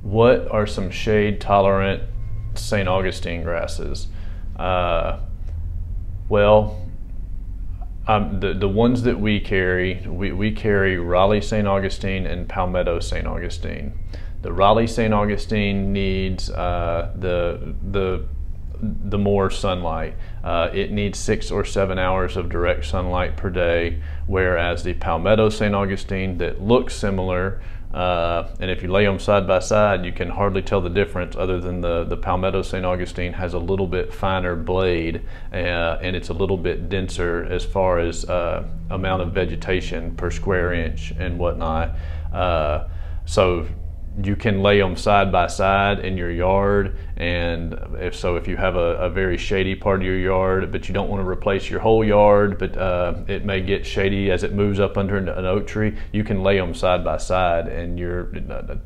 What are some shade tolerant St. Augustine grasses? Well, the ones that we carry Raleigh St. Augustine and Palmetto St. Augustine. The Raleigh St. Augustine needs the more sunlight. It needs 6 or 7 hours of direct sunlight per day, whereas the Palmetto St. Augustine, that looks similar, and if you lay them side by side, you can hardly tell the difference, other than the Palmetto St. Augustine has a little bit finer blade, and it's a little bit denser as far as amount of vegetation per square inch and whatnot. So you can lay them side by side in your yard, and if you have a very shady part of your yard, but you don't want to replace your whole yard, but it may get shady as it moves up under an oak tree, you can lay them side by side, and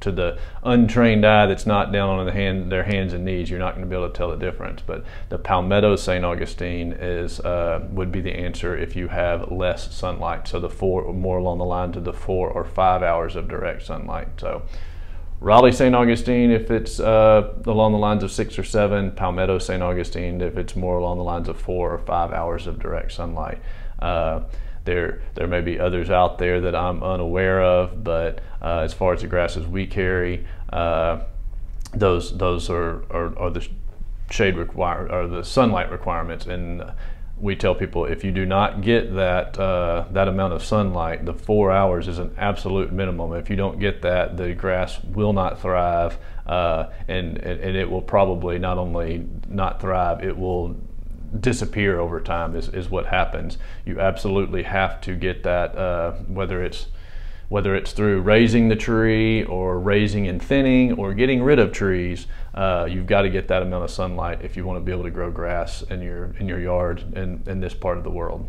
to the untrained eye that's not down on their hands and knees, you're not going to be able to tell the difference. But the Palmetto St. Augustine would be the answer if you have less sunlight, so more along the lines of the 4 or 5 hours of direct sunlight. So Raleigh St. Augustine if it's along the lines of 6 or 7, Palmetto St. Augustine if it's more along the lines of 4 or 5 hours of direct sunlight. There may be others out there that I'm unaware of, but as far as the grasses we carry, those are the the sunlight requirements. And we tell people, if you do not get that amount of sunlight, the 4 hours is an absolute minimum. If you don't get that, the grass will not thrive, and it will probably not only not thrive, it will disappear over time is what happens. You absolutely have to get that, whether it's through raising the tree or raising and thinning or getting rid of trees. You've got to get that amount of sunlight if you want to be able to grow grass in your yard in this part of the world.